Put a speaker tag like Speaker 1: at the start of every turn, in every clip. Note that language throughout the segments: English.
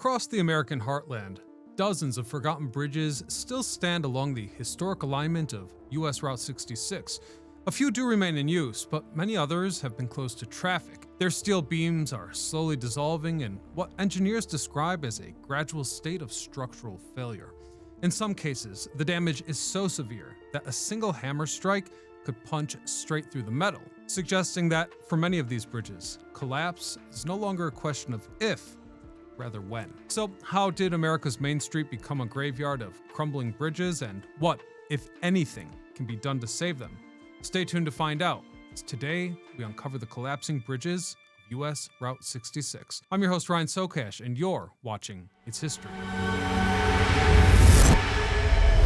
Speaker 1: Across the American heartland, dozens of forgotten bridges still stand along the historic alignment of US Route 66. A few do remain in use, but many others have been closed to traffic. Their steel beams are slowly dissolving in what engineers describe as a gradual state of structural failure. In some cases, the damage is so severe that a single hammer strike could punch straight through the metal, suggesting that for many of these bridges, collapse is no longer a question of if, rather when. So how did America's Main Street become a graveyard of crumbling bridges, and what, if anything, can be done to save them? Stay tuned to find out, as today we uncover the collapsing bridges of US Route 66. I'm your host Ryan Sokash, and you're watching It's History.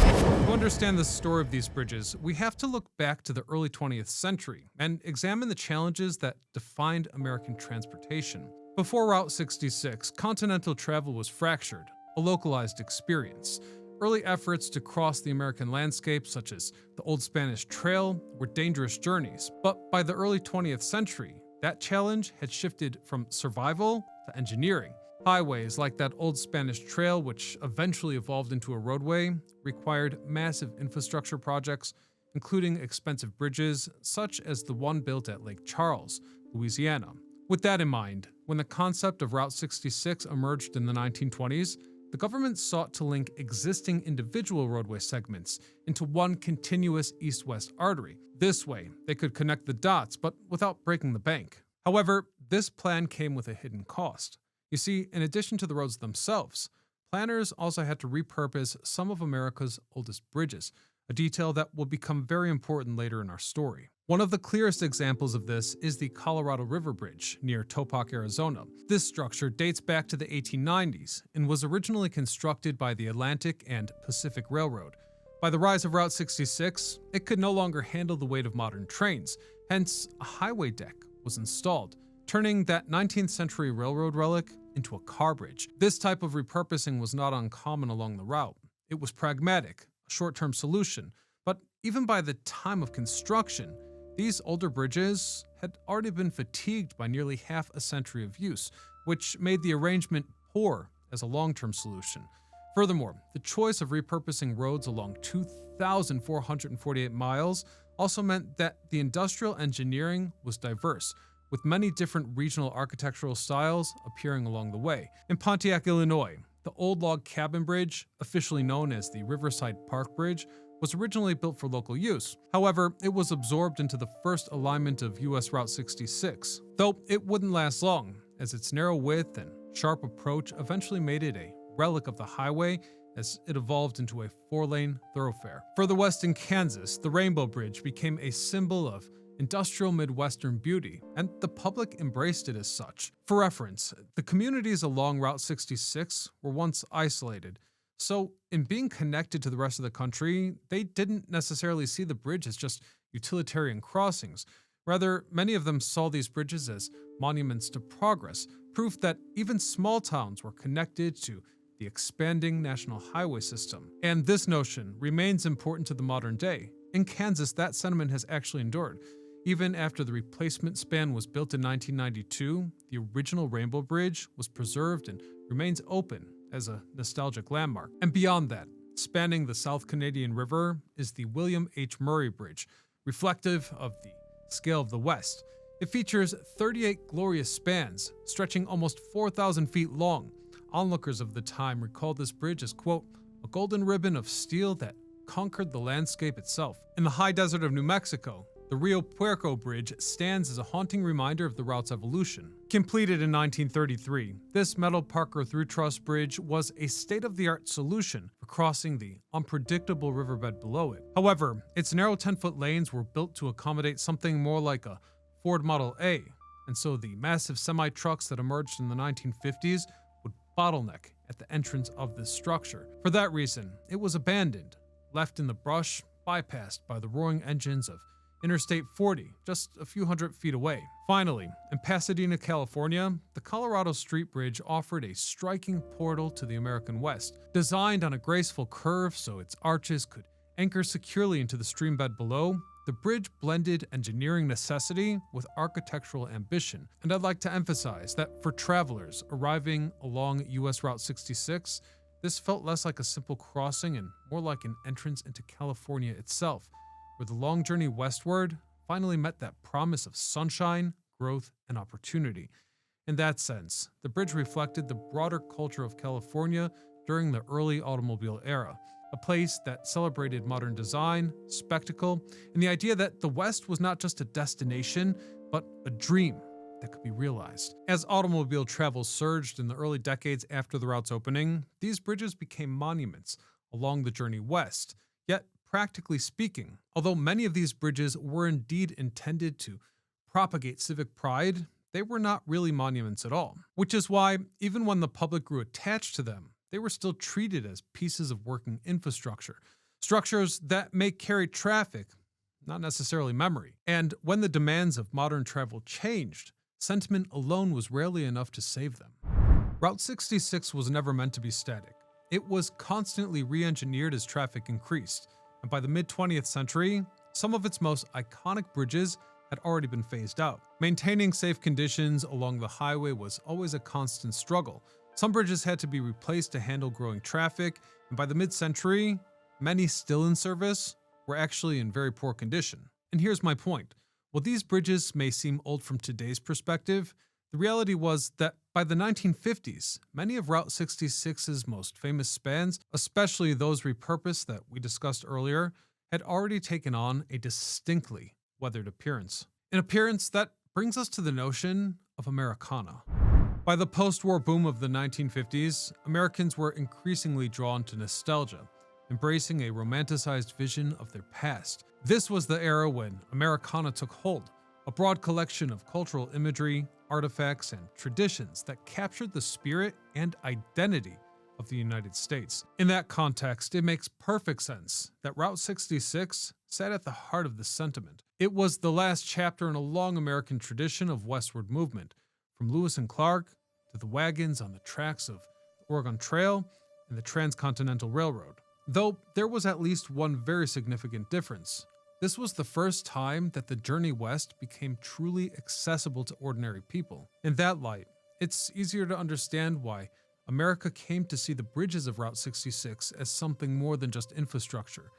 Speaker 1: To understand the story of these bridges, we have to look back to the early 20th century and examine the challenges that defined American transportation. Before Route 66, continental travel was fractured, a localized experience. Early efforts to cross the American landscape, such as the Old Spanish Trail, were dangerous journeys. But by the early 20th century, that challenge had shifted from survival to engineering. Highways like that Old Spanish Trail, which eventually evolved into a roadway, required massive infrastructure projects, including expensive bridges, such as the one built at Lake Charles, Louisiana. With that in mind, when the concept of Route 66 emerged in the 1920s, the government sought to link existing individual roadway segments into one continuous east-west artery. This way, they could connect the dots, but without breaking the bank. However, this plan came with a hidden cost. You see, in addition to the roads themselves, planners also had to repurpose some of America's oldest bridges, a detail that will become very important later in our story. One of the clearest examples of this is the Colorado River Bridge near Topak, Arizona. This structure dates back to the 1890s and was originally constructed by the Atlantic and Pacific Railroad. By the rise of Route 66, it could no longer handle the weight of modern trains, hence a highway deck was installed, turning that 19th century railroad relic into a car bridge. This type of repurposing was not uncommon along the route. It was pragmatic, a short-term solution, but even by the time of construction, these older bridges had already been fatigued by nearly half a century of use, which made the arrangement poor as a long-term solution. Furthermore, the choice of repurposing roads along 2,448 miles also meant that the industrial engineering was diverse, with many different regional architectural styles appearing along the way. In Pontiac, Illinois, the old log cabin bridge, officially known as the Riverside Park Bridge, was originally built for local use. However, it was absorbed into the first alignment of US Route 66, though it wouldn't last long, as its narrow width and sharp approach eventually made it a relic of the highway as it evolved into a 4-lane thoroughfare. Further west in Kansas, the Rainbow Bridge became a symbol of industrial Midwestern beauty, and the public embraced it as such. For reference, the communities along Route 66 were once isolated, so in being connected to the rest of the country, they didn't necessarily see the bridge as just utilitarian crossings. Rather, many of them saw these bridges as monuments to progress, proof that even small towns were connected to the expanding national highway system. And this notion remains important to the modern day. In Kansas, that sentiment has actually endured. Even after the replacement span was built in 1992, the original Rainbow Bridge was preserved and remains open as a nostalgic landmark. And beyond that, spanning the South Canadian River is the William H. Murray Bridge, reflective of the scale of the West. It features 38 glorious spans, stretching almost 4,000 feet long. Onlookers of the time recalled this bridge as, quote, a golden ribbon of steel that conquered the landscape itself. In the high desert of New Mexico, the Rio Puerco Bridge stands as a haunting reminder of the route's evolution. Completed in 1933, this metal Parker through truss bridge was a state-of-the-art solution for crossing the unpredictable riverbed below it. However, its narrow 10-foot lanes were built to accommodate something more like a Ford Model A, and so the massive semi-trucks that emerged in the 1950s would bottleneck at the entrance of this structure. For that reason, it was abandoned, left in the brush, bypassed by the roaring engines of Interstate 40, just a few hundred feet away. Finally, in Pasadena, California, the Colorado Street Bridge offered a striking portal to the American West. Designed on a graceful curve so its arches could anchor securely into the stream bed below, The bridge blended engineering necessity with architectural ambition, and I'd like to emphasize that for travelers arriving along US Route 66, this felt less like a simple crossing and more like an entrance into California itself, where the long journey westward finally met that promise of sunshine, growth, and opportunity. In that sense, the bridge reflected the broader culture of California during the early automobile era, a place that celebrated modern design, spectacle, and the idea that the West was not just a destination, but a dream that could be realized. As automobile travel surged in the early decades after the route's opening, these bridges became monuments along the journey west. Yet, practically speaking, although many of these bridges were indeed intended to propagate civic pride, they were not really monuments at all. Which is why, even when the public grew attached to them, they were still treated as pieces of working infrastructure, structures that may carry traffic, not necessarily memory. And when the demands of modern travel changed, sentiment alone was rarely enough to save them. Route 66 was never meant to be static. It was constantly re-engineered as traffic increased, and by the mid-20th century, some of its most iconic bridges had already been phased out. Maintaining safe conditions along the highway was always a constant struggle. Some bridges had to be replaced to handle growing traffic, and by the mid-century, many still in service were actually in very poor condition. And here's my point. While these bridges may seem old from today's perspective, the reality was that by the 1950s, many of Route 66's most famous spans, especially those repurposed that we discussed earlier, had already taken on a distinctly weathered appearance. An appearance that brings us to the notion of Americana. By the post-war boom of the 1950s, Americans were increasingly drawn to nostalgia, embracing a romanticized vision of their past. This was the era when Americana took hold, a broad collection of cultural imagery, artifacts, and traditions that captured the spirit and identity of the United States. In that context, it makes perfect sense that Route 66 sat at the heart of this sentiment. It was the last chapter in a long American tradition of westward movement, from Lewis and Clark to the wagons on the tracks of the Oregon Trail and the Transcontinental Railroad. Though there was at least one very significant difference. This was the first time that the journey west became truly accessible to ordinary people. In that light, it's easier to understand why America came to see the bridges of Route 66 as something more than just infrastructure.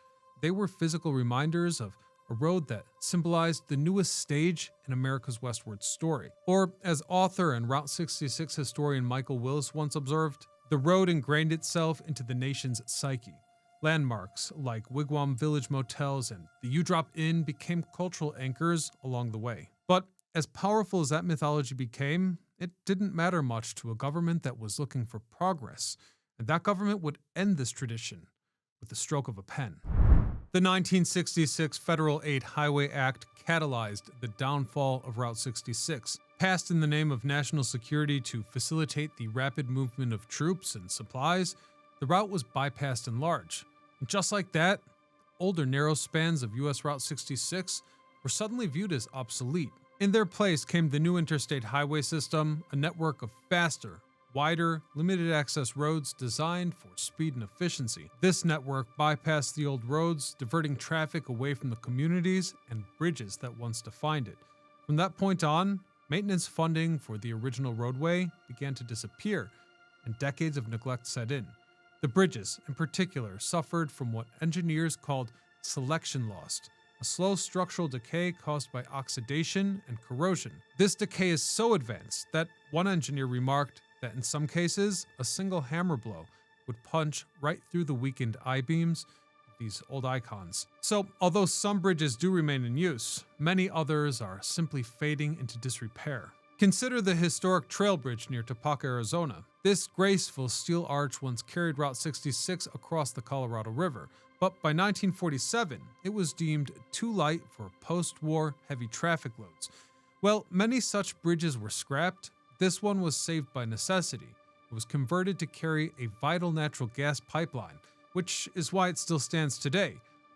Speaker 1: They were physical reminders of a road that symbolized the newest stage in America's westward story. Or, as author and Route 66 historian Michael Willis once observed, the road ingrained itself into the nation's psyche. Landmarks like Wigwam Village motels and the U-Drop Inn became cultural anchors along the way. But as powerful as that mythology became, it didn't matter much to a government that was looking for progress, and that government would end this tradition with the stroke of a pen. The 1966 Federal Aid Highway Act catalyzed the downfall of Route 66. Passed in the name of national security to facilitate the rapid movement of troops and supplies, the route was bypassed in large. And just like that, older narrow spans of US Route 66 were suddenly viewed as obsolete. In their place came the new Interstate Highway System, a network of faster, wider, limited access roads designed for speed and efficiency. This network bypassed the old roads, diverting traffic away from the communities and bridges that once defined it. From that point on, maintenance funding for the original roadway began to disappear, and decades of neglect set in. The bridges, in particular, suffered from what engineers called selection loss, a slow structural decay caused by oxidation and corrosion. This decay is so advanced that one engineer remarked that in some cases, a single hammer blow would punch right through the weakened I-beams of these old icons. So, although some bridges do remain in use, many others are simply fading into disrepair. Consider the historic Trail Bridge near Topeka, Arizona. This graceful steel arch once carried Route 66 across the Colorado River, but by 1947, it was deemed too light for post-war heavy traffic loads. Well, many such bridges were scrapped. This one was saved by necessity. It was converted to carry a vital natural gas pipeline, which is why it still stands today,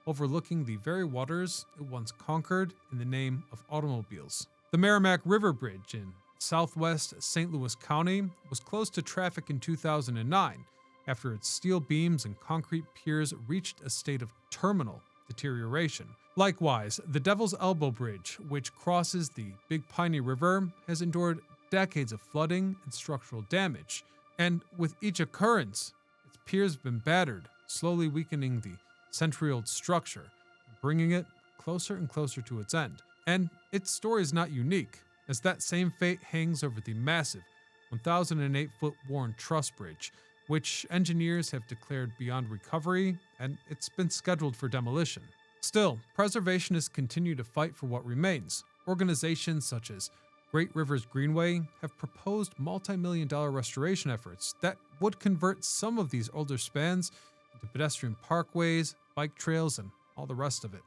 Speaker 1: overlooking the very waters it once conquered in the name of automobiles. The Merrimack River Bridge in southwest St. Louis County was closed to traffic in 2009 after its steel beams and concrete piers reached a state of terminal deterioration. Likewise, the Devil's Elbow Bridge, which crosses the Big Piney River, has endured decades of flooding and structural damage, and with each occurrence, its piers have been battered, slowly weakening the century-old structure, bringing it closer and closer to its end. And its story is not unique, as that same fate hangs over the massive 1,008-foot Warren Truss Bridge, which engineers have declared beyond recovery, and it's been scheduled for demolition. Still, preservationists continue to fight for what remains. Organizations such as Great Rivers Greenway have proposed multi-million-dollar restoration efforts that would convert some of these older spans into pedestrian parkways, bike trails, and all the rest of it.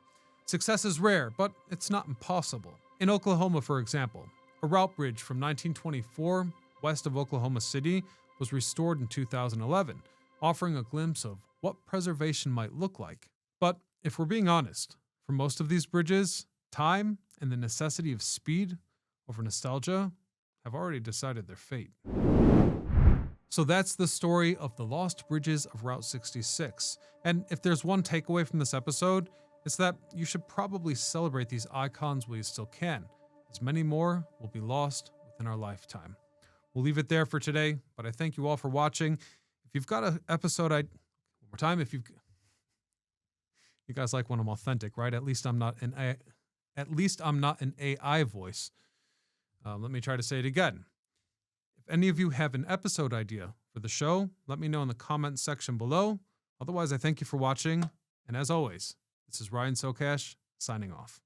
Speaker 1: Success is rare, but it's not impossible. In Oklahoma, for example, a route bridge from 1924 west of Oklahoma City was restored in 2011, offering a glimpse of what preservation might look like. But if we're being honest, for most of these bridges, time and the necessity of speed over nostalgia have already decided their fate. So that's the story of the lost bridges of Route 66. And if there's one takeaway from this episode, it's that you should probably celebrate these icons while you still can, as many more will be lost within our lifetime. We'll leave it there for today, but I thank you all for watching. If you've got an episode, one more time, you guys like when I'm authentic, right? At least I'm not an AI voice. Let me try to say it again. If any of you have an episode idea for the show, let me know in the comments section below. Otherwise, I thank you for watching, and as always, this is Ryan Socash signing off.